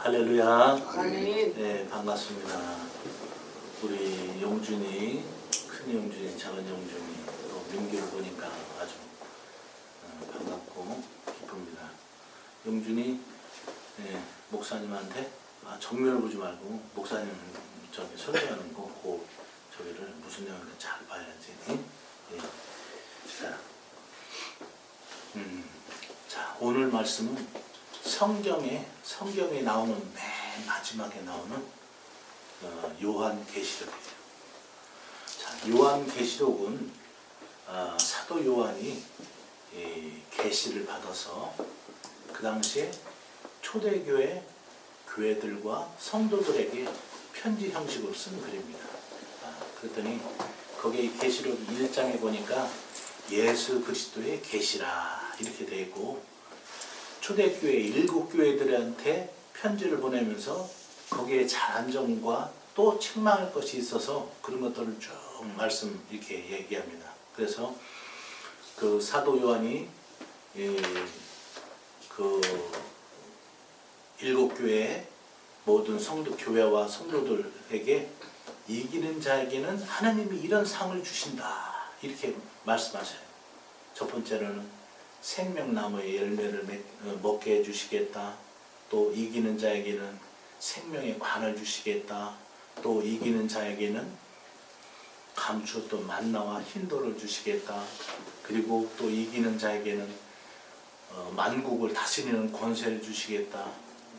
할렐루야. 아멘. 네, 반갑습니다. 우리 용준이, 큰 용준이, 작은 용준이, 또 민규를 보니까 아주 반갑고 기쁩니다. 용준이 목사님한테 정면을 보지 말고 목사님 저기 설교하는 거, 저기를 무슨 내용인지 잘 봐야지. 예. 자, 오늘 말씀은 성경에 나오는 맨 마지막에 나오는 요한계시록이에요. 자, 요한계시록은 사도 요한이 계시를 받아서 그 당시에 초대교회 교회들과 성도들에게 편지 형식으로 쓴 글입니다. 그랬더니 거기에 계시록 1장에 보니까 예수 그리스도의 계시라 이렇게 되어 있고, 초대교회 7교회들한테 편지를 보내면서 거기에 잘한 점과 또 책망할 것이 있어서 그런 것들을 쭉 말씀 이렇게 얘기합니다. 그래서 그 사도 요한이 그 7교회의 모든 교회와 성도들에게 이기는 자에게는 하나님이 이런 상을 주신다 이렇게 말씀하셔요. 첫 번째로는 생명나무의 열매를 먹게 해주시겠다. 또 이기는 자에게는 생명의 관을 주시겠다. 또 이기는 자에게는 감추었던 만나와 흰돌을 주시겠다. 그리고 또 이기는 자에게는 만국을 다스리는 권세를 주시겠다.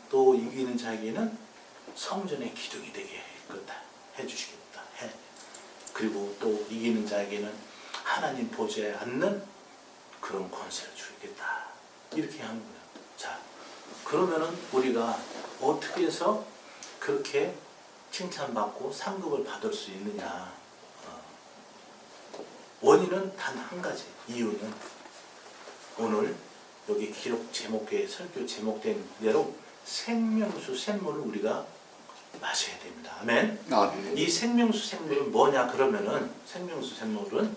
또 이기는 자에게는 성전의 기둥이 되게 해주시겠다. 그리고 또 이기는 자에게는 하나님 보좌에 앉는 그런 권세를 주겠다. 이렇게 하는 거예요. 자, 그러면은 우리가 어떻게 해서 그렇게 칭찬받고 상급을 받을 수 있느냐? 원인은 단 한 가지. 이유는 오늘 여기 기록 제목에 설교 제목된 대로 생명수 샘물을 우리가 마셔야 됩니다. 아멘. 아멘. 이 생명수 샘물은 뭐냐? 그러면은 생명수 샘물은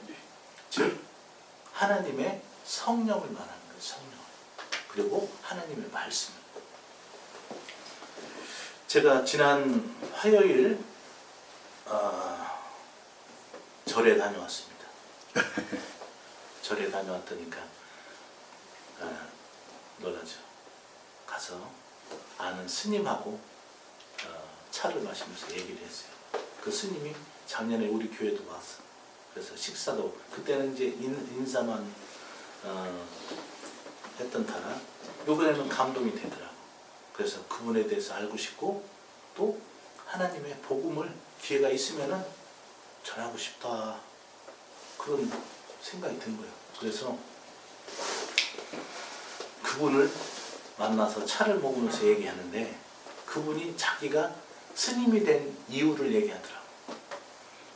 즉 하나님의 성령을 말하는 거예요. 성령. 그리고 하나님의 말씀. 제가 지난 화요일 절에 다녀왔습니다. 절에 다녀왔더니까 놀라죠. 가서 아는 스님하고 차를 마시면서 얘기를 했어요. 그 스님이 작년에 우리 교회도 왔어. 그래서 식사도 그때는 이제 인사만 했던 터라 이번에는 감동이 되더라고. 그래서 그분에 대해서 알고 싶고 또 하나님의 복음을 기회가 있으면은 전하고 싶다 그런 생각이 든 거예요. 그래서 그분을 만나서 차를 먹으면서 얘기하는데 그분이 자기가 스님이 된 이유를 얘기하더라고.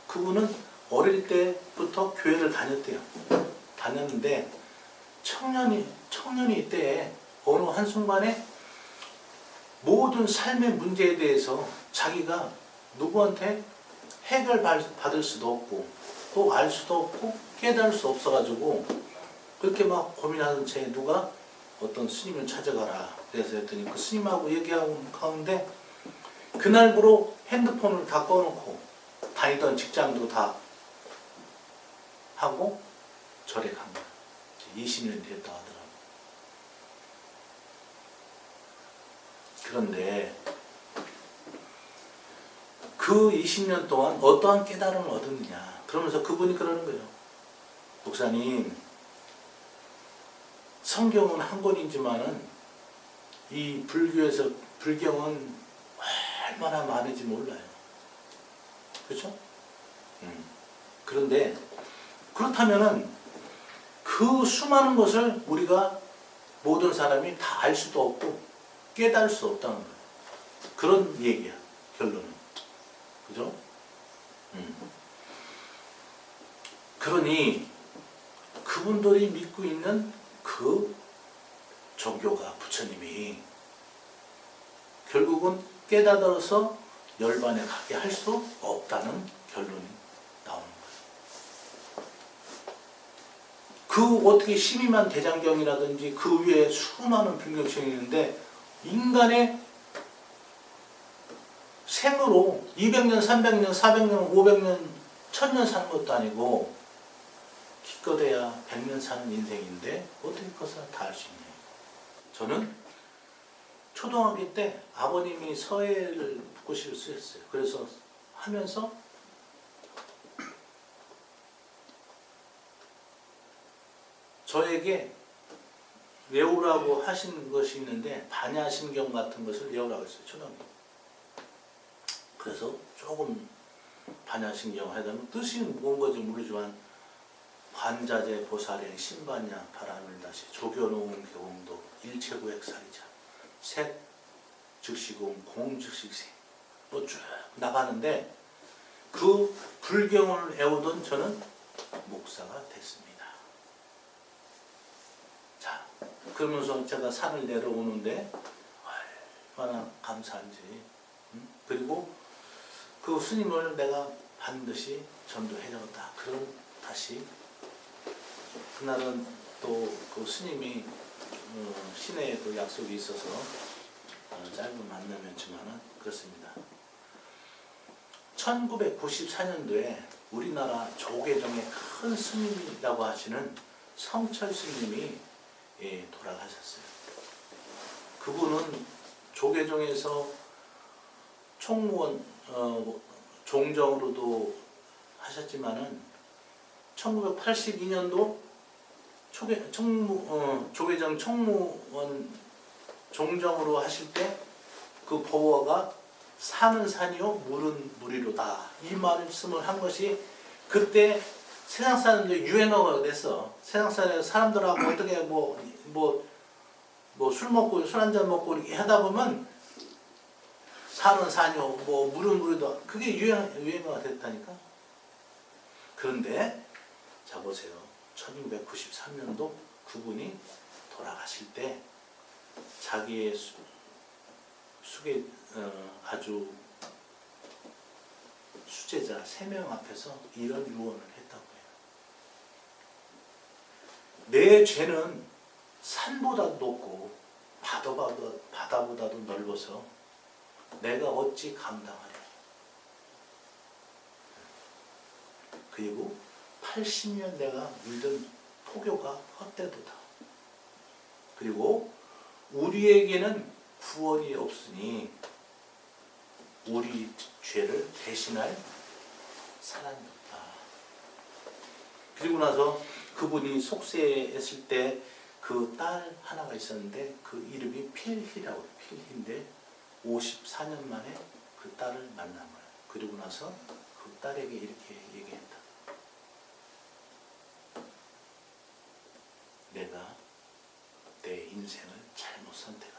그분은 어릴 때부터 교회를 다녔대요. 다녔는데 청년이 때에 어느 한순간에 모든 삶의 문제에 대해서 자기가 누구한테 해결받을 수도 없고 또 알 수도 없고 깨달을 수 없어가지고 그렇게 막 고민하던 채 누가 어떤 스님을 찾아가라 그래서 했더니 그 스님하고 얘기하는 가운데 그날부로 핸드폰을 다 꺼놓고 다니던 직장도 다 하고 절에 간 거야. 20년이 됐다 하더라고. 그런데 그 20년 동안 어떠한 깨달음을 얻었느냐. 그러면서 그분이 그러는 거예요. 목사님, 성경은 한 권이지만은 이 불경은 얼마나 많은지 몰라요. 그렇죠? 그런데 그렇다면은 그 수많은 것을 우리가 모든 사람이 다 알 수도 없고 깨달을 수 없다는 거예요. 그런 얘기야, 결론은. 그죠? 그러니 그분들이 믿고 있는 그 종교가 부처님이 결국은 깨달아서 열반에 가게 할 수 없다는 결론이 나오는 거예요. 그 어떻게 12만 대장경이라든지 그 위에 수많은 불경청이 있는데 인간의 생으로 200년, 300년, 400년, 500년, 1000년 사는 것도 아니고 기껏해야 100년 사는 인생인데 어떻게 그것을 다 할 수 있냐. 저는 초등학교 때 아버님이 서예를 붓글씨를 쓰셨어요. 그래서 하면서 저에게 외우라고 하신 것이 있는데 반야신경 같은 것을 외우라고 했어요. 초등학교. 그래서 조금 반야신경 하다면 뜻이 뭔 건지 모르지만 관자재 보살행 신반야 바람을 다시 조교노음 경도 일체구액 살이자 색 즉시공 공즉시생 또 쭉 나가는데 그 불경을 외우던 저는 목사가 됐습니다. 자, 그러면서 제가 산을 내려오는데 얼마나 감사한지, 그리고 그 스님을 내가 반드시 전도해야겠다. 그럼 다시 그날은 또 그 스님이 시내에 또 약속이 있어서 짧은 만남이었지만은 그렇습니다. 1994년도에 우리나라 조계종의 큰 스님이라고 하시는 성철 스님이 돌아가셨어요. 그분은 조계종에서 총무원 종정으로도 하셨지만은 1982년도 조계종 총무원 종정으로 하실 때 그 보어가 산은 산이요 물은 물이로다 이 말씀을 한 것이 그때 세상 사람들이 유행어가 됐어. 세상 사람들하고 어떻게 술 먹고 술 한잔 먹고 이렇게 하다 보면 산은 산이요 뭐 물은 물이다 그게 유행어가 됐다니까. 그런데 자 보세요. 1993년도 그분이 돌아가실 때 자기의 아주 수제자 3명 앞에서 이런 유언을 했다고 해요. 내 죄는 산보다도 높고 바다보다도 넓어서 내가 어찌 감당하랴. 그리고 80년 내가 물든 포교가 헛되도다. 그리고 우리에게는 구원이 없으니 우리 죄를 대신할 사람이 없다. 그리고 나서 그분이 속세했을 때 그 딸 하나가 있었는데 그 이름이 필희라고 해요. 필희인데 54년 만에 그 딸을 만난 거예요. 그리고 나서 그 딸에게 이렇게 얘기했다. 내가 내 인생을 잘못 선택했다.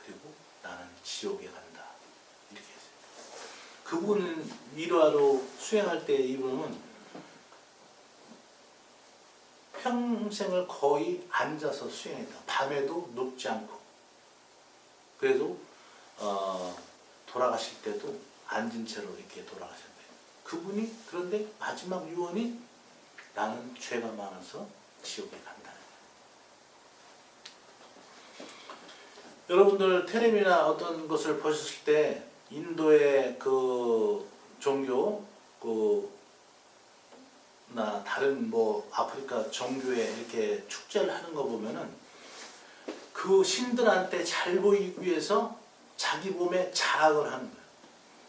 그리고 나는 지옥에 간다. 이렇게 했어요. 그분은 일화로 수행할 때 이분은 평생을 거의 앉아서 수행했다. 밤에도 눕지 않고. 그래도 돌아가실 때도 앉은 채로 이렇게 돌아가셨대요. 그분이 그런데 마지막 유언이 나는 죄가 많아서 지옥에 간다. 여러분들 텔레비나 어떤 것을 보셨을 때 인도의 그 종교 나 다른 뭐 아프리카 종교에 이렇게 축제를 하는 거 보면은 그 신들한테 잘 보이기 위해서 자기 몸에 자학을 하는 거예요.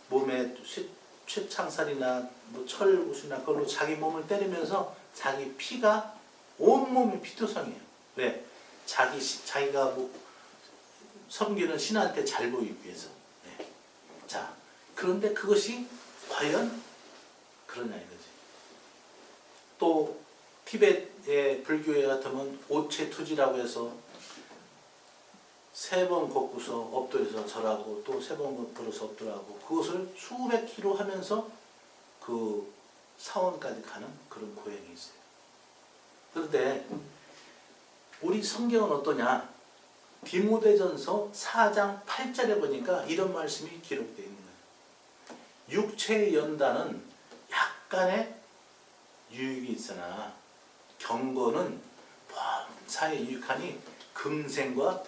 몸에 쇠창살이나 뭐 철구슬이나 그걸로 자기 몸을 때리면서 자기 피가 온몸이 피투성이에요. 왜? 자기가 뭐 섬기는 신한테 잘 보이기 위해서. 네. 자, 그런데 그것이 과연 그러냐 이거지. 또 티벳의 불교에 같으면 오체투지라고 해서 3번 걷고서 엎드려서 절하고 또 3번 걸어서 엎드려하고 그것을 수백 킬로 하면서 그 사원까지 가는 그런 고행이 있어요. 그런데 우리 성경은 어떠냐? 디모데전서 4장 8절에 보니까 이런 말씀이 기록되어 있는 거예요. 육체의 연단은 약간의 유익이 있으나 경건은 범사에 유익하니 금생과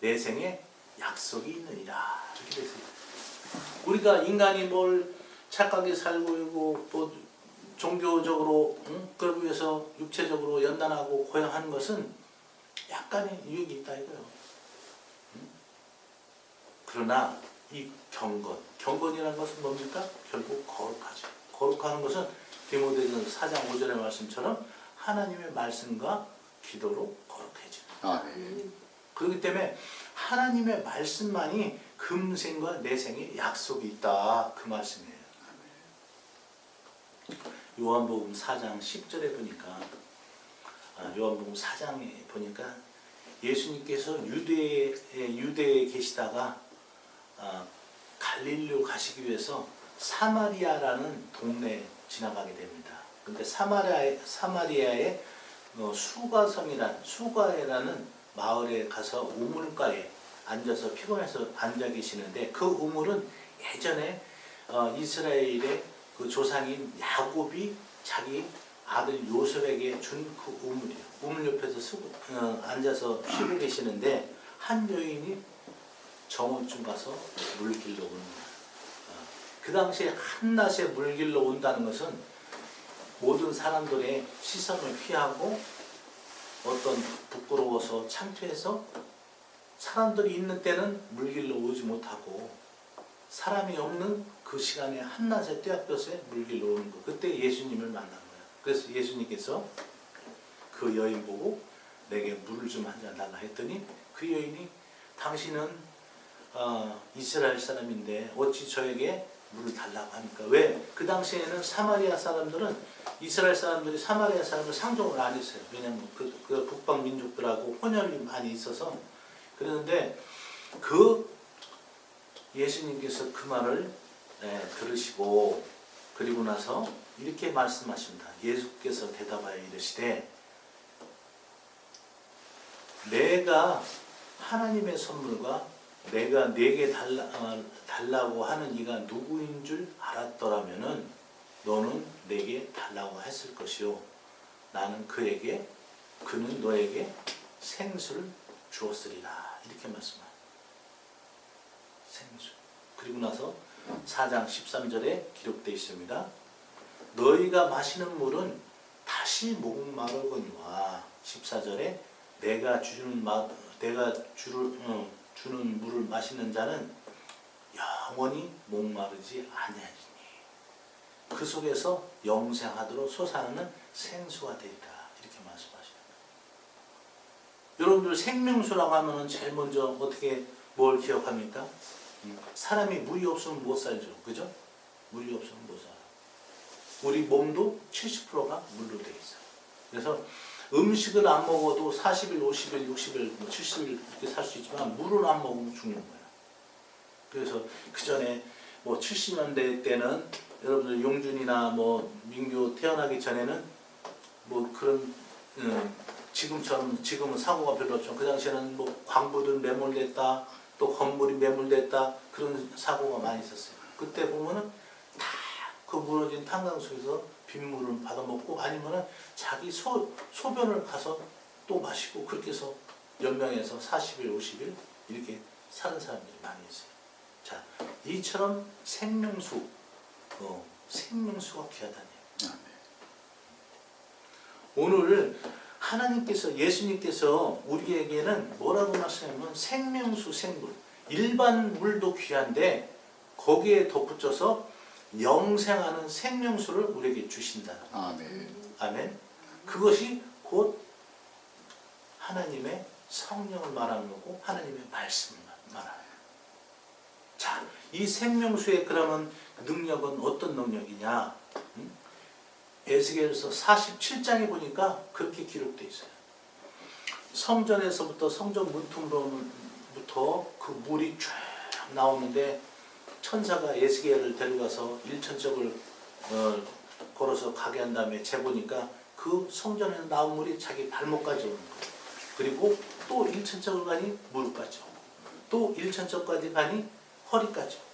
내생의 약속이 있느니라. 이렇게 되어 있어요. 우리가 인간이 뭘 착하게 살고 있고 또 종교적으로 그러기 위해서 육체적으로 연단하고 고용하는 것은 약간의 유익이 있다 이거예요. 그러나 이 경건이라는 것은 뭡니까? 결국 거룩하죠. 거룩하는 것은 디모데전서 4장 5절의 말씀처럼 하나님의 말씀과 기도로 거룩해지는. 네. 그렇기 때문에 하나님의 말씀만이 금생과 내생에 약속이 있다 그 말씀이에요. 요한복음 4장 10절에 보니까 요한복음 4장에 보니까 예수님께서 유대에 계시다가 갈릴리로 가시기 위해서 사마리아라는 동네에 지나가게 됩니다. 근데 사마리아의 수가에라는 마을에 가서 우물가에 앉아서 피곤해서 앉아 계시는데 그 우물은 예전에 이스라엘의 그 조상인 야곱이 자기 아들 요셉에게 준 그 우물이에요. 우물 옆에서 앉아서 쉬고 계시는데 한 여인이 정오쯤 가서 물 길러 오는 거예요. 그 당시에 한낮에 물 길러 온다는 것은 모든 사람들의 시선을 피하고 어떤 부끄러워서 창피해서 사람들이 있는 때는 물 길러 오지 못하고 사람이 없는 그 시간에 한낮에 떼약볕에 물 길러 오는 거. 그때 예수님을 만난 거예요. 그래서 예수님께서 그 여인 보고 내게 물을 좀 한 잔 달라 했더니 그 여인이 당신은 이스라엘 사람인데 어찌 저에게 물을 달라고 하니까. 왜? 그 당시에는 사마리아 사람들은 이스라엘 사람들이 사마리아 사람을 상종을 안 했어요. 왜냐하면 그 북방 민족들하고 혼혈이 많이 있어서. 그런데 그 예수님께서 그 말을 들으시고 그리고 나서 이렇게 말씀하십니다. 예수께서 대답하여 이르시되 내가 하나님의 선물과 내가 내게 달라고 하는 이가 누구인 줄 알았더라면은 너는 내게 달라고 했을 것이요 나는 그는 너에게 생수를 주었으리라. 이렇게 말씀합니다. 생수. 그리고 나서 4장 13절에 기록되어 있습니다. 너희가 마시는 물은 다시 목마르거니와 14절에 내가 주는 물을 마시는 자는 영원히 목마르지 아니하리니 그 속에서 영생하도록 솟아나는 생수가 되리라. 이렇게 말씀하십니다. 여러분들 생명수라고 하면 제일 먼저 뭘 기억합니까? 사람이 물이 없으면 못 살죠. 그죠? 물이 없으면 못 살아요. 우리 몸도 70%가 물로 되어 있어요. 그래서 음식을 안 먹어도 40일, 50일, 60일, 70일 이렇게 살 수 있지만 물을 안 먹으면 죽는 거예요. 그래서 그 전에 70년대 때는 여러분들 용준이나 민규 태어나기 전에는 그런 지금은 사고가 별로 없죠. 그 당시에는 광부들 매몰됐다, 또 건물이 매몰됐다 그런 사고가 많이 있었어요. 그때 보면은 다 그 무너진 탄광석에서 빗물을 받아먹고 아니면은 자기 소변을 가서 또 마시고 그렇게 해서 연명해서 40일, 50일 이렇게 사는 사람들이 많이 있어요. 자, 이처럼 생명수가 귀하다니. 오늘 예수님께서 우리에게는 뭐라고 말씀하냐면 생명수, 생물. 일반 물도 귀한데 거기에 덧붙여서 영생하는 생명수를 우리에게 주신다는 거예요. 아멘. 그것이 곧 하나님의 성령을 말하는 거고 하나님의 말씀을 말하는 거예요. 자, 이 생명수의 그러면 능력은 어떤 능력이냐? 에스겔서 47장에 보니까 그렇게 기록되어 있어요. 성전에서부터 성전 문틈으로부터 그 물이 쫙 나오는데 천사가 에스겔을 데려가서 1천척을 걸어서 가게 한 다음에 재보니까 그 성전에서 나온 물이 자기 발목까지 오는 거예요. 그리고 또 1천척을 가니 무릎까지 오고 또 1천척까지 가니 허리까지 오고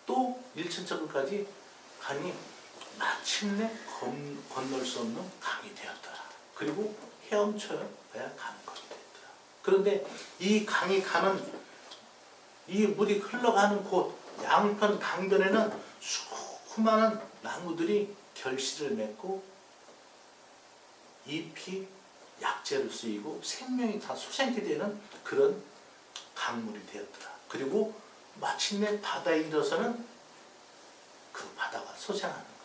또 1천척까지 가니 마침내 건널 수 없는 강이 되었더라. 그리고 헤엄쳐야 가는 것이 되었더라. 그런데 이 강이 가는 이 물이 흘러가는 곳 양편 강변에는 수많은 나무들이 결실을 맺고 잎이 약재로 쓰이고 생명이 다 솟아나게 되는 그런 강물이 되었더라. 그리고 마침내 바다에 이르러서는 그 바다가 솟아나는 거예요.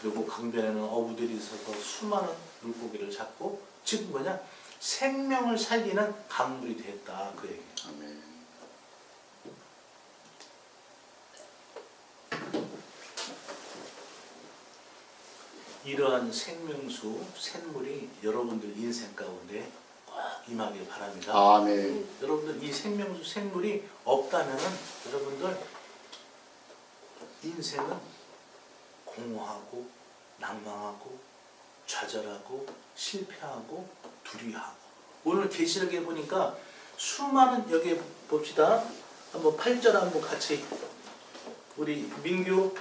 그리고 강변에는 어부들이 있어서 수많은 물고기를 잡고 지금 뭐냐? 생명을 살리는 강물이 되었다. 그 얘기예요. 아멘. 이러한 생명수, 샘물이 여러분들 인생 가운데 꼭 임하길 바랍니다. 아멘. 여러분들 이 생명수, 샘물이 없다면 여러분들 인생은 공허하고 낭망하고 좌절하고 실패하고 두려워하고. 오늘 계시록에 보니까 수많은, 여기 봅시다. 한번 8절 한번 같이 우리 민규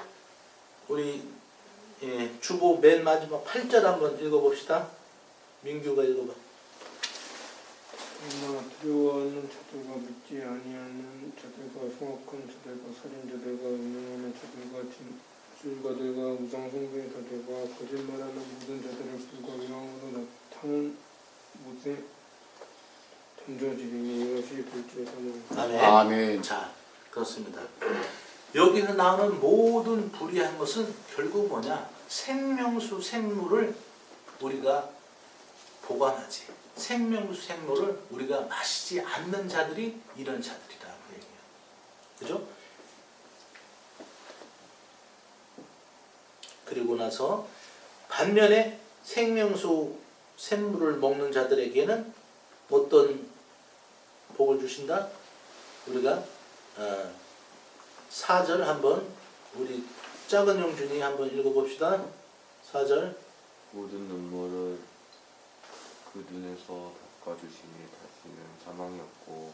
우리 주보 맨 마지막 8절 한번 읽어봅시다. 민규가 읽어봐. 그러나 두려워하는 자들과 믿지 아니하는 자들과 흉악한 자들과 살인자들과 음행하는 자들과 진술가들과 우상숭배의 자들과 거짓말하는 모든 자들을 불과 위험으로 나타난 못에 던져지리니 이것이 둘째사는 아멘. 아멘. 자, 그렇습니다. 여기서 나오는 모든 불의한 것은 결국 뭐냐? 생명수, 생물을 우리가 보관하지. 생명수, 생물을 우리가 마시지 않는 자들이 이런 자들이다. 그 얘기예요. 그죠? 그리고 나서 반면에 생명수, 생물을 먹는 자들에게는 어떤 복을 주신다? 우리가 4절 한번 우리 작은 영준이 한번 읽어봅시다. 4절. 모든 눈물을 그 눈에서 닦아주시니 다시는 사망이 없고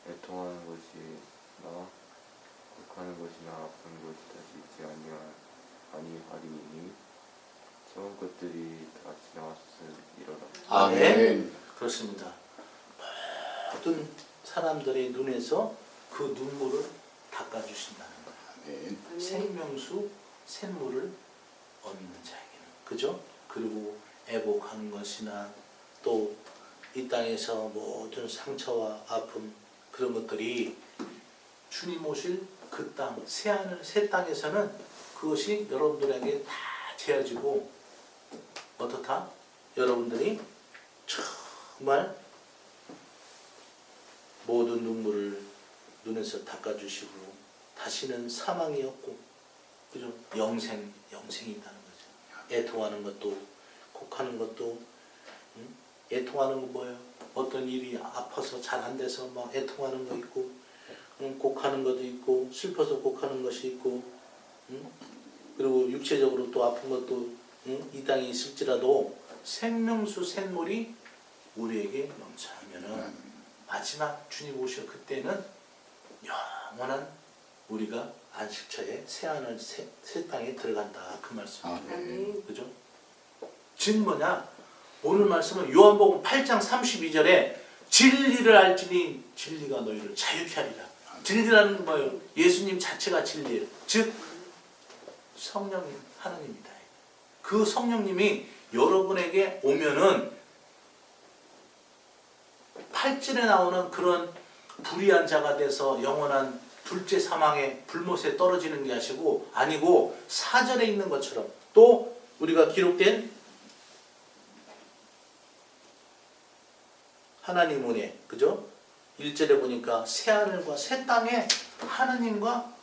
애통하는 것이나 욕하는 것이나 아픈 것이 다시 있지 아니하리니 처음 것들이 다 지나갔으리로라. 아멘. 그렇습니다. 모든 사람들의 눈에서 그 눈물을 닦아주신다는 거예요. 아멘. 생명수, 샘물을 얻는 자에게는. 그죠? 그리고 애복하는 것이나 또 이 땅에서 모든 상처와 아픔 그런 것들이 주님 오실 그 땅, 새하늘, 새 땅에서는 그것이 여러분들에게 다 채워지고 어떻다? 여러분들이 정말 모든 눈물을 눈에서 닦아주시고 다시는 사망이 없고, 그죠? 영생이 있다는 거죠. 애통하는 것도, 곡하는 것도, 애통하는 거 뭐예요? 어떤 일이 아파서 잘 안 돼서 막 애통하는 거 있고, 곡하는 것도 있고, 슬퍼서 곡하는 것이 있고, 그리고 육체적으로 또 아픈 것도 이 땅에 있을지라도 생명수 샘물이 우리에게 넘쳐나면은 마지막 주님 오실 그때는 영원한 우리가 안식처에 새하늘 새 땅에 들어간다 그 말씀입니다. 아멘. 그죠? 지금 뭐냐? 오늘 말씀은 요한복음 8장 32절에 진리를 알지니 진리가 너희를 자유케 하리라. 진리라는 건 뭐예요? 예수님 자체가 진리예요. 즉 성령님 하나님이다. 그 성령님이 여러분에게 오면은 8절에 나오는 그런 불의한 자가 돼서 영원한 둘째 사망의 불못에 떨어지는 게 아니고 4절에 있는 것처럼 또 우리가 기록된 하나님 은혜, 그죠? 1절에 보니까 새하늘과 새 땅에 하나님과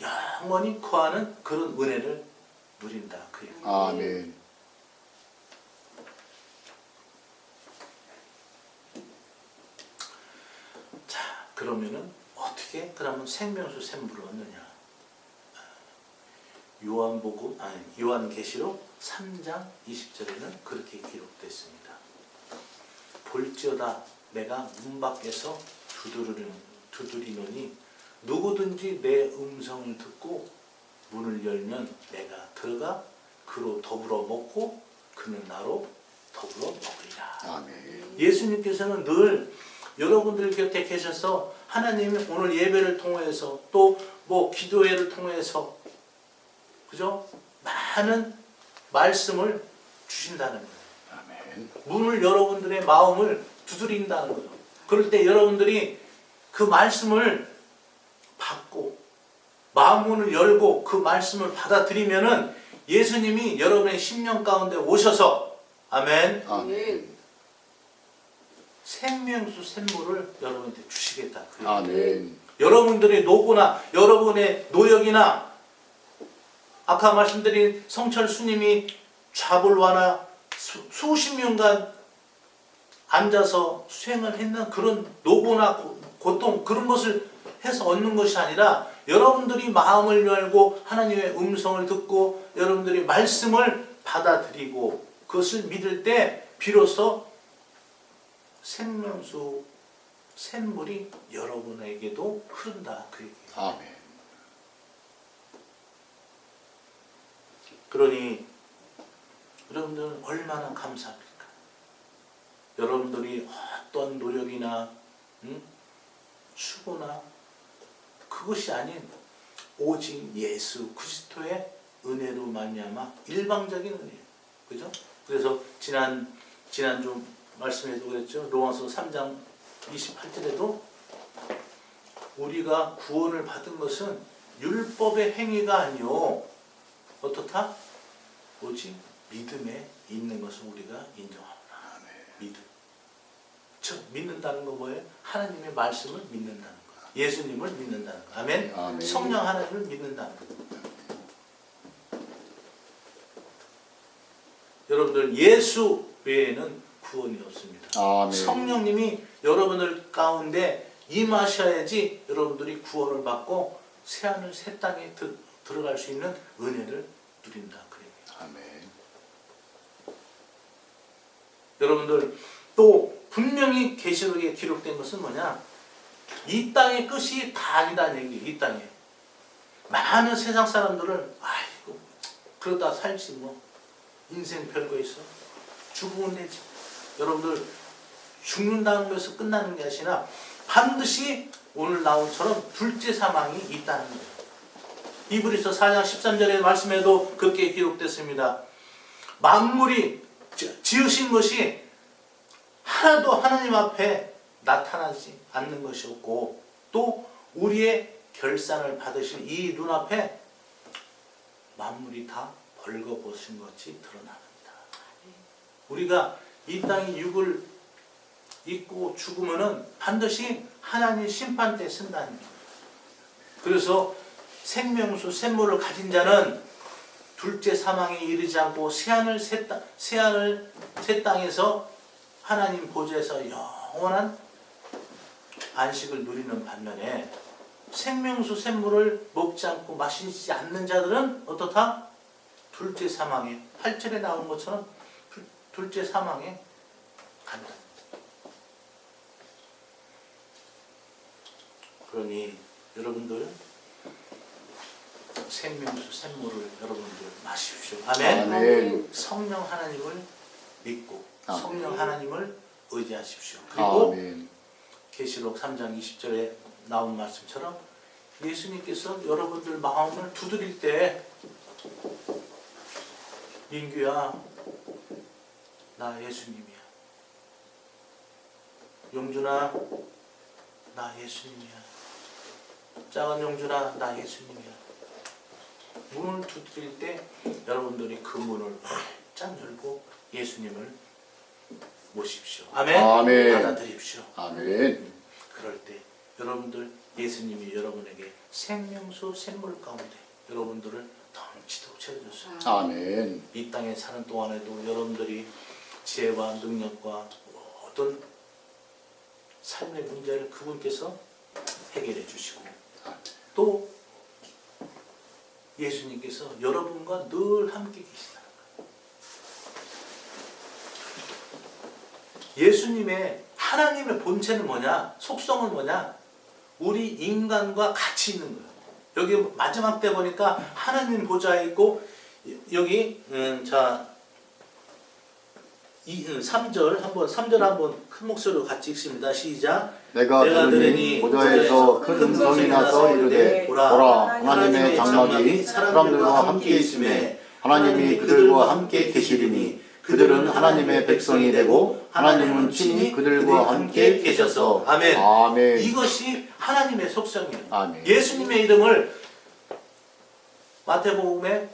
영원히 거하는 그런 은혜를 누린다. 그 얘기. 아멘. 자, 그러면은 어떻게 그러면 생명수 샘물을 얻느냐? 요한계시록 3장 20절에는 그렇게 기록됐습니다. 볼지어다 내가 문 밖에서 두드리노니 누구든지 내 음성을 듣고 문을 열면 내가 들어가 그로 더불어 먹고 그는 나로 더불어 먹으리라. 아멘. 예수님께서는 늘 여러분들 곁에 계셔서 하나님이 오늘 예배를 통해서 또 뭐 기도회를 통해서 그죠? 많은 말씀을 주신다는 거예요. 아멘. 문을 여러분들의 마음을 두드린다는 거예요. 그럴 때 여러분들이 그 말씀을 받고 마음문을 열고 그 말씀을 받아들이면은 예수님이 여러분의 심령 가운데 오셔서 아멘 아멘. 생명수 샘물을 여러분한테 주시겠다. 그 얘기예요. 아멘. 여러분들의 노고나 여러분의 노역이나 아까 말씀드린 성철 스님이 좌불화나 수십 년간 앉아서 수행을 했는 그런 노고나 고통 그런 것을 해서 얻는 것이 아니라 여러분들이 마음을 열고 하나님의 음성을 듣고 여러분들이 말씀을 받아들이고 그것을 믿을 때 비로소 생명수 샘물이 여러분에게도 흐른다 그 얘기예요. 아멘. 그러니 여러분들은 얼마나 감사합니까? 여러분들이 어떤 노력이나 수고나 그것이 아닌 오직 예수 그리스도의 은혜로 말미암아 일방적인 은혜예요. 그죠? 그래서 지난주 말씀에도 그랬죠. 로마서 3장 28절에도 우리가 구원을 받은 것은 율법의 행위가 아니요 어떻다? 오직 믿음에 있는 것을 우리가 인정하노라. 믿음. 즉 믿는다는 거 뭐예요? 하나님의 말씀을 믿는다는 거. 예수님을 믿는다는 거. 아멘. 아멘. 성령 하나님을 믿는다는 거. 여러분들 예수 외에는 구원이 없습니다. 아멘. 성령님이 여러분들 가운데 임하셔야지 여러분들이 구원을 받고 새하늘 새 땅에 들어갈 수 있는 은혜를 누린다. 그래요. 아멘. 여러분들 또 분명히 계시록에 기록된 것은 뭐냐? 이 땅의 끝이 다 아니다는 얘기예요. 이 땅에 많은 세상 사람들은 아이고 그러다 살지 뭐 인생 별거 있어 죽으면 되지. 여러분들 죽는다는 것에서 끝나는 게 아니라 반드시 오늘 나온처럼 둘째 사망이 있다는 거예요. 이브리서 4장 13절의 말씀에도 그렇게 기록됐습니다. 만물이 지으신 것이 하나도 하나님 앞에 나타나지 않는 것이 없고 또 우리의 결산을 받으실 이 눈앞에 만물이 다 벌거벗은 것이 드러납니다. 우리가 이 땅에 육을 입고 죽으면은 반드시 하나님 심판 때 쓴다는 거예요. 그래서 생명수 샘물을 가진 자는 둘째 사망에 이르지 않고 새하늘 새 땅에서 하나님 보좌에서 영원한 안식을 누리는 반면에 생명수 샘물을 먹지 않고 마시지 않는 자들은 어떻다? 둘째 사망에 8절에 나온 것처럼 둘째 사망에 간다. 그러니 여러분들 생명수 샘물을 여러분들 마십시오. 아멘. 아멘. 성령 하나님을 믿고 아멘. 성령 하나님을 의지하십시오. 그리고 아멘. 계시록 3장 20절에 나온 말씀처럼 예수님께서 여러분들 마음을 두드릴 때 민규야 나 예수님이야. 용준아 나 예수님이야. 작은 용준아 나 예수님이야. 문을 두드릴 때 여러분들이 그 문을 활짝 열고 예수님을 모십시오. 아멘. 아멘. 받아들입시오. 아멘. 그럴 때 여러분들 예수님이 여러분에게 생명수 샘물 가운데 여러분들을 넘치도록 채워줬어요. 아멘. 이 땅에 사는 동안에도 여러분들이 지혜와 능력과 모든 삶의 문제를 그분께서 해결해 주시고 또 예수님께서 여러분과 늘 함께 계시다는 거예요. 예수님의 하나님의 본체는 뭐냐? 속성은 뭐냐? 우리 인간과 같이 있는 거예요. 여기 마지막 때 보니까 하나님 보좌에 있고 여기 자 3절 한번 큰 목소리로 같이 읽습니다. 시작. 내가 들으니 모자에서 큰 음성이 나서 이르되 보라 하나님의 장막이 사람들과 함께 있음에 하나님이 그들과 함께 계시리니 그들은 하나님의 백성이 되고 하나님은 친히 그들과 함께 계셔서. 아멘. 아멘. 이것이 하나님의 속성이에요. 아멘. 예수님의 이름을 마태복음에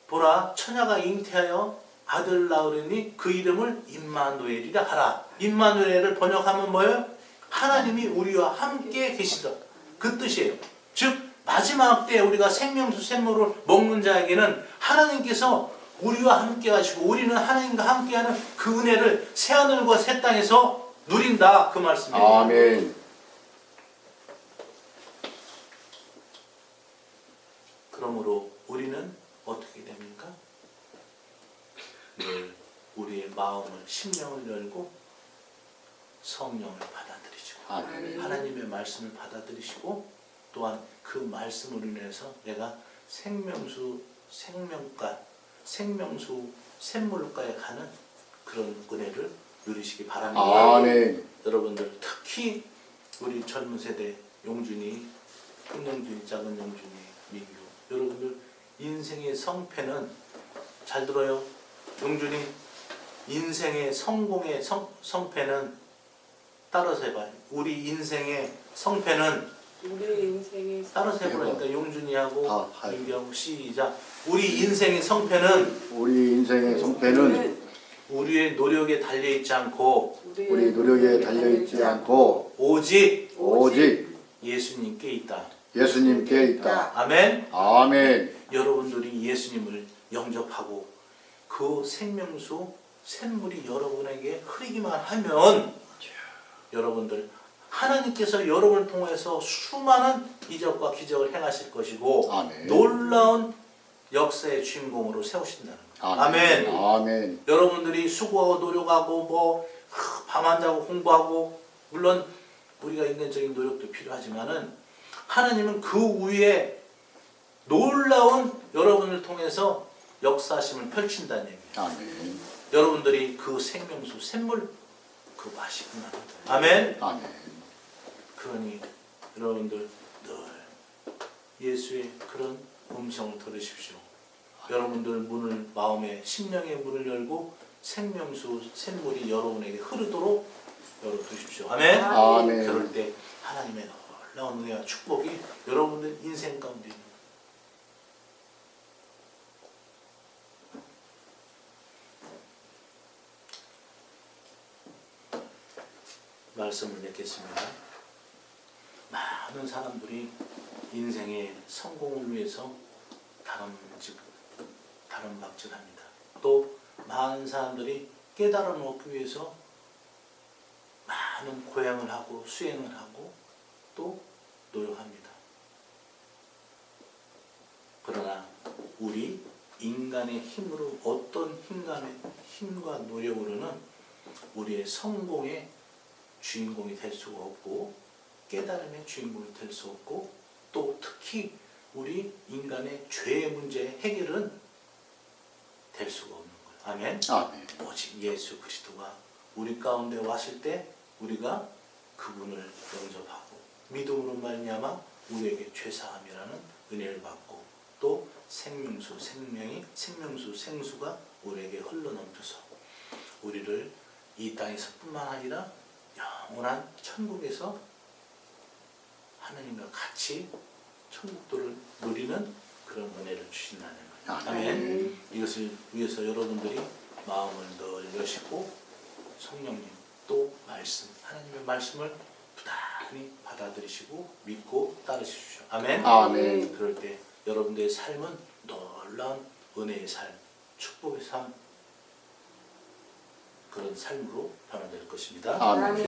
보라 처녀가 잉태하여 아들 낳으리니 그 이름을 임마누엘이라 하라. 임마누엘을 번역하면 뭐예요? 하나님이 우리와 함께 계시다. 그 뜻이에요. 즉 마지막 때 우리가 생명수 샘물을 먹는 자에게는 하나님께서 우리와 함께 하시고 우리는 하나님과 함께하는 그 은혜를 새하늘과 새 땅에서 누린다. 그 말씀이에요. 아멘. 그러므로 우리는 어떻게 됩니까? 늘 우리의 마음을 심령을 열고 성령을 받아들이시고 아멘. 하나님의 말씀을 받아들이시고 또한 그 말씀으로 인해서 내가 생명수 생명가 생명수 샘물가에 가는 그런 은혜를 누리시기 바랍니다. 아멘. 여러분들 특히 우리 젊은 세대 용준이 큰 용준이 작은 용준이 민규 여러분들 인생의 성패는 잘 들어요. 용준이 인생의 성공의 성패는 따라서 해봐요. 우리 인생의 성패는 우리 인생의 따라서 해보니까 용준이하고 다 민규하고 시작. 우리 인생의 성패는 우리 인생의 성패는 우리의 노력에 달려있지 않고 우리 노력에 달려있지 않고 오직 오직 예수님께 있다. 예수님께 있다. 아멘. 아멘. 여러분들이 예수님을 영접하고 그 생명수 샘물이 여러분에게 흐르기만 하면 여러분들 하나님께서 여러분을 통해서 수많은 이적과 기적을 행하실 것이고 아멘. 놀라운 역사의 주인공으로 세우신다는 거예요. 아멘. 아멘. 여러분들이 수고하고 노력하고 밤 안 자고 공부하고 물론 우리가 인간적인 노력도 필요하지만은 하나님은 그 위에 놀라운 여러분을 통해서 역사심을 펼친다는 얘기예요. 아멘. 여러분들이 그 생명수 샘물 그 마시구나. 아멘. 아멘. 그러니 여러분들 늘 예수의 그런 음성을 들으십시오. 여러분들 문을 마음의 심령의 문을 열고 생명수 샘물이 여러분에게 흐르도록 열어두십시오. 아멘. 아멘. 그럴 때 하나님의 놀라운 은혜와 축복이 여러분들 인생 가운데 있는 말씀을 맺겠습니다. 많은 사람들이 인생의 성공을 위해서 다름박질합니다. 또 많은 사람들이 깨달음을 얻기 위해서 많은 고행을 하고 수행을 하고 또 노력합니다. 그러나 우리 인간의 힘으로 어떤 힘과 노력으로는 우리의 성공의 주인공이 될 수가 없고 깨달음의 주인공이 될 수 없고 또 특히 우리 인간의 죄의 문제의 해결은 될 수가 없는 거예요. 아멘. 아멘. 오직 예수 그리스도가 우리 가운데 왔을 때 우리가 그분을 영접하고 믿음으로 말미암아 우리에게 죄사함이라는 은혜를 받고 또 생명수 생수가 우리에게 흘러넘쳐서 우리를 이 땅에서뿐만 아니라 영원한 천국에서 하나님과 같이 천국도를 누리는 그런 은혜를 주신다는 거예요. 아멘. 이것을 위해서 여러분들이 마음을 늘 여시고 성령님 또 말씀 하나님의 말씀을 부단히 받아들이시고 믿고 따르십시오. 아멘. 아멘. 그럴 때 여러분들의 삶은 놀라운 은혜의 삶, 축복의 삶 그런 삶으로 변화될 것입니다. 아멘.